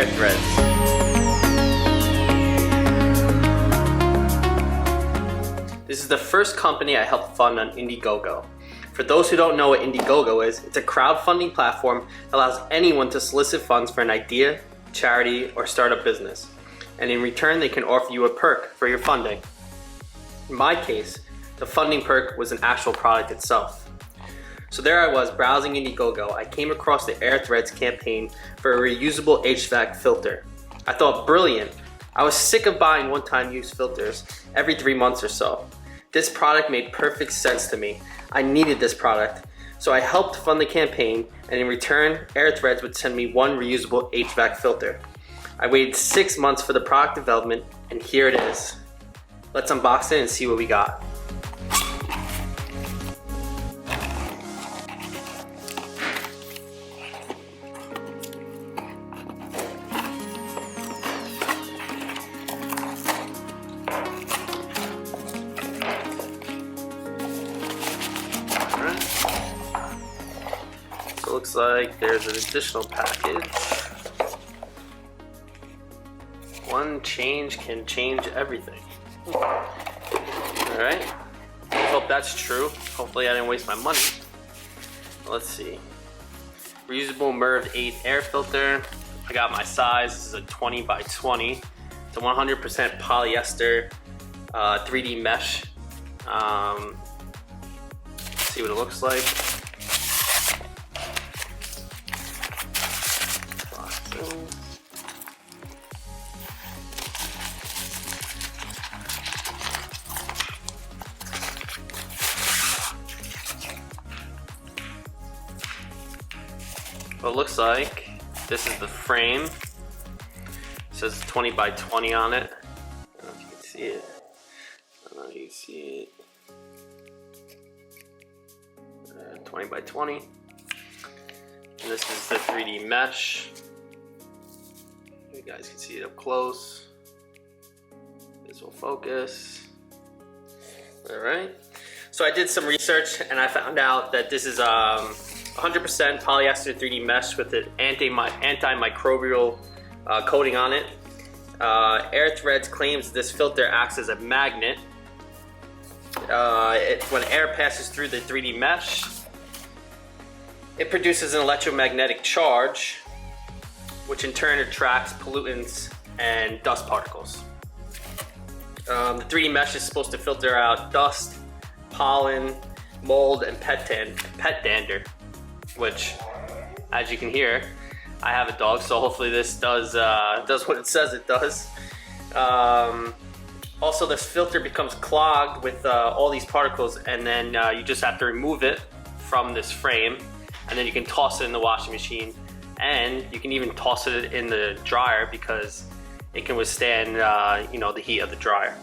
AIRTHREDS. This is the first company I helped fund on Indiegogo. For those who don't know what Indiegogo is, it's a crowdfunding platform that allows anyone to solicit funds for an idea, charity, or startup business. And in return, they can offer you a perk for your funding. In my case, the funding perk was an actual product itself. So there I was browsing Indiegogo. I came across the AIRTHREDS campaign for a reusable HVAC filter. I thought, brilliant. I was sick of buying one-time use filters every 3 months or so. This product made perfect sense to me. I needed this product. So I helped fund the campaign, and in return, AIRTHREDS would send me one reusable HVAC filter. I waited 6 months for the product development, and here it is. Let's unbox it and see what we got. Looks like there's an additional package. One change can change everything. Alright, hope that's true. Hopefully I didn't waste my money. Let's see. Reusable MERV 8 air filter. I got my size. This is a 20 by 20. It's a 100% polyester 3D mesh. Let's see what it looks like. What it looks like, this is the frame. It says 20 by 20 on it. I don't know if you can see it. I don't know if you can see it. 20 by 20. And this is the 3D mesh. You guys can see it up close. This will focus. Alright. So I did some research and I found out that this is 100% polyester 3D mesh with an antimicrobial coating on it. AIRTHREDS claims this filter acts as a magnet. When air passes through the 3D mesh, it produces an electromagnetic charge, which in turn attracts pollutants and dust particles. The 3D mesh is supposed to filter out dust, pollen, mold, and pet dander. Which, as you can hear, I have a dog, so hopefully this does what it says it does. Also, this filter becomes clogged with all these particles, and then you just have to remove it from this frame, and then you can toss it in the washing machine, and you can even toss it in the dryer because it can withstand the heat of the dryer.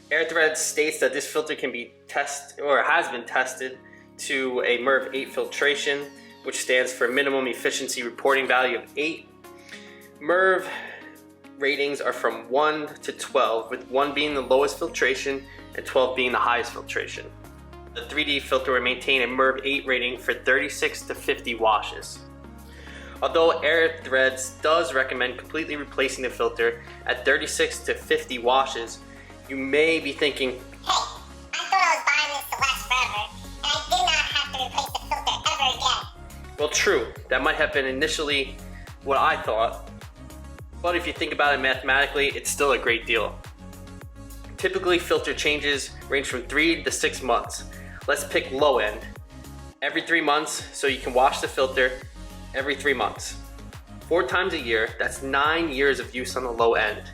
AIRTHREDS states that this filter can be tested, or has been tested, to a MERV 8 filtration, which stands for minimum efficiency reporting value of 8. MERV ratings are from 1 to 12, with 1 being the lowest filtration and 12 being the highest filtration. The 3D filter will maintain a MERV 8 rating for 36 to 50 washes. Although AIRTHREDS does recommend completely replacing the filter at 36 to 50 washes, you may be thinking, hey, I thought I was buying this to last forever. I did not have to replace the filter ever again. Well, true, that might have been initially what I thought, but if you think about it mathematically, it's still a great deal. Typically, filter changes range from 3 to 6 months. Let's pick low end. Every 3 months, so you can wash the filter every 3 months. 4 times a year, that's 9 years of use on the low end.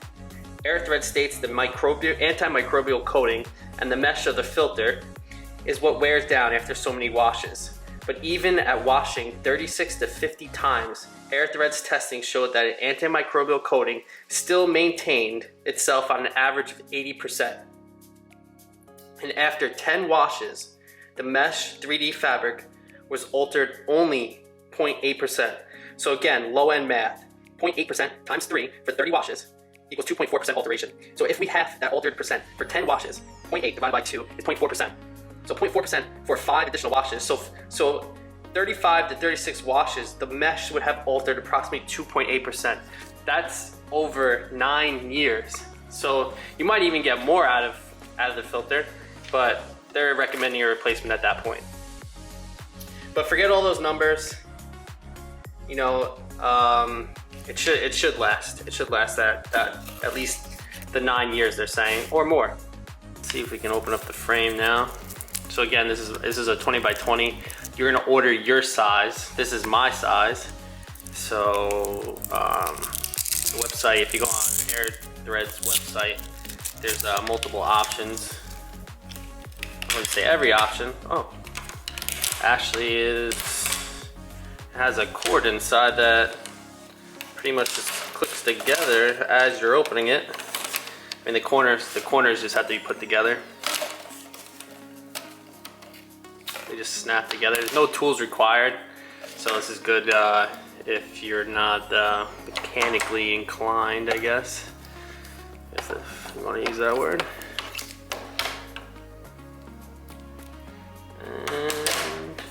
AIRTHREDS states the antimicrobial coating and the mesh of the filter is what wears down after so many washes. But even at washing 36 to 50 times, AIRTHREDS testing showed that an antimicrobial coating still maintained itself on an average of 80%. And after 10 washes, the mesh 3D fabric was altered only 0.8%. So again, low-end math, 0.8% times 3 for 30 washes equals 2.4% alteration. So if we have that altered percent for 10 washes, 0.8 divided by 2 is 0.4%. So 0.4% for 5 additional washes. So 35 to 36 washes, the mesh would have altered approximately 2.8%. That's over 9 years. So you might even get more out of the filter, but they're recommending a replacement at that point. But forget all those numbers. You know, it should last. It should last that at least the 9 years they're saying, or more. Let's see if we can open up the frame now. So again, this is a 20 by 20. You're gonna order your size. This is my size. So the website, if you go on AIRTHREDS website, there's multiple options. I wouldn't say every option. Oh, actually has a cord inside that pretty much just clicks together as you're opening it. I mean, the corners just have to be put together. They just snap together. There's no tools required, so this is good if you're not mechanically inclined, I guess, if you want to use that word. And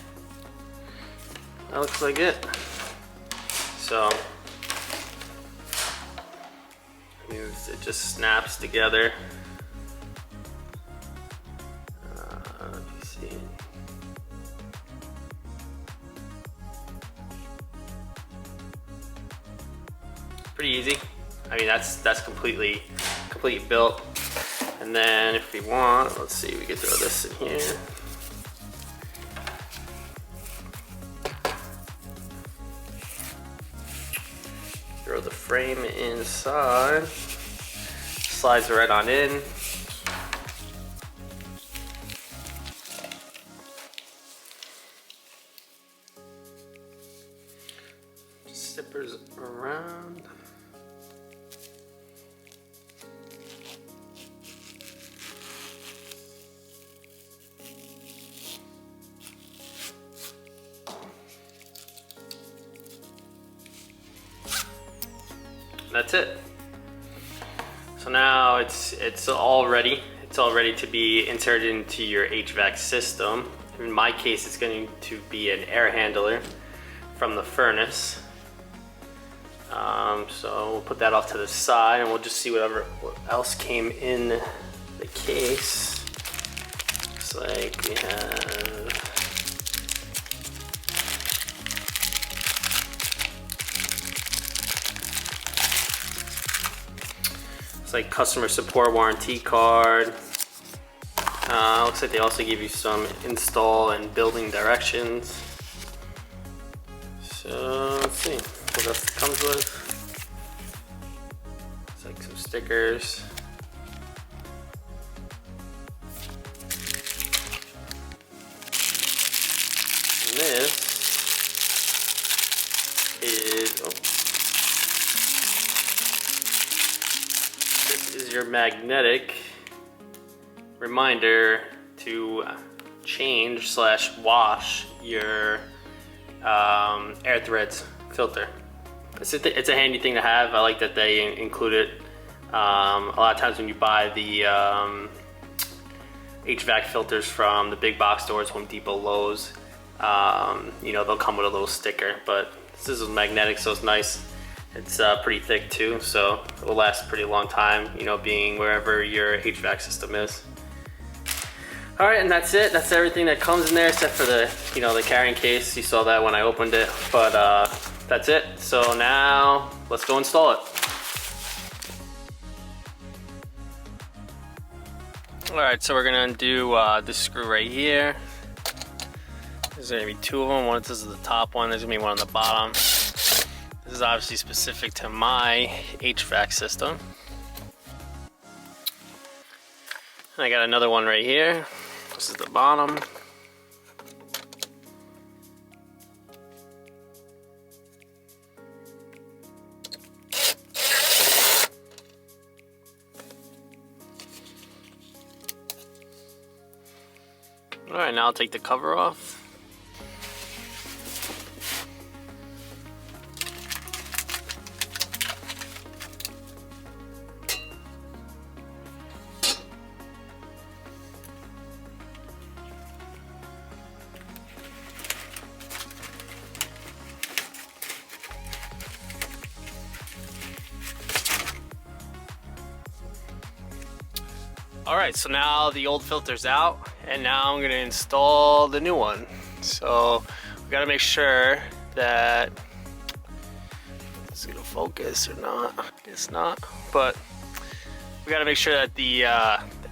that looks like it. So it just snaps together. Let me see. Pretty easy. I mean, that's completely built. And then if we want, let's see, we can throw this in here. Throw the frame inside. Slides right on in. Zippers around. That's it. So now it's all ready. It's all ready to be inserted into your HVAC system. In my case, it's going to be an air handler from the furnace. So we'll put that off to the side, and we'll just see what else came in the case. Looks like we have like customer support warranty card. Looks like they also give you some install and building directions. So let's see what else it comes with. It's like some stickers. And this is your magnetic reminder to change / wash your AIRTHREDS filter. It's a handy thing to have. I like that they include it. A lot of times when you buy the HVAC filters from the big box stores, Home Depot, Lowe's, you know, they'll come with a little sticker, but this is magnetic, so it's nice. It's pretty thick too, so it will last a pretty long time, you know, being wherever your HVAC system is. All right, and that's it. That's everything that comes in there, except for the, you know, the carrying case. You saw that when I opened it, but that's it. So now let's go install it. All right, so we're gonna undo this screw right here. There's gonna be two of them. One, this is the top one. There's gonna be one on the bottom. This is obviously specific to my HVAC system. And I got another one right here. This is the bottom. All right, now I'll take the cover off. Alright, so now the old filter's out, and now I'm going to install the new one. So we got to make sure that it's going to focus or not. It's not, but we got to make sure that the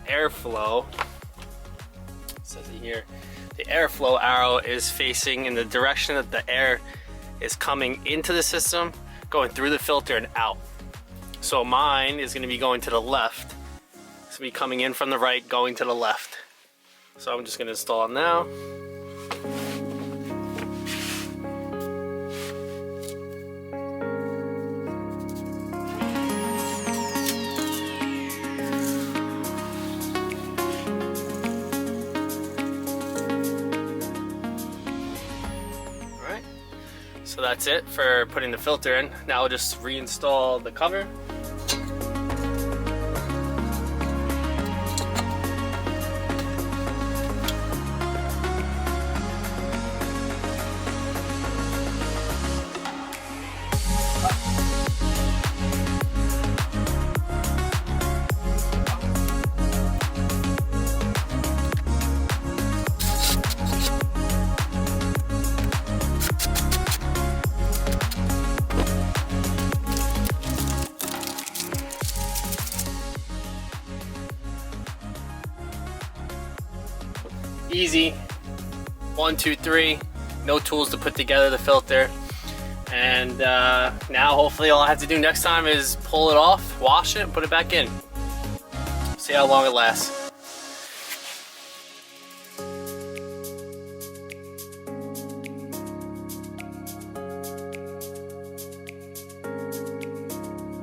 airflow, it says it here, the airflow arrow is facing in the direction that the air is coming into the system, going through the filter and out. So mine is going to be going to the left. It's going to be coming in from the right, going to the left. So I'm just going to install it now. So that's it for putting the filter in. Now we'll just reinstall the cover. Easy, 1, 2, 3, no tools to put together the filter. And now hopefully all I have to do next time is pull it off, wash it, and put it back in. See how long it lasts.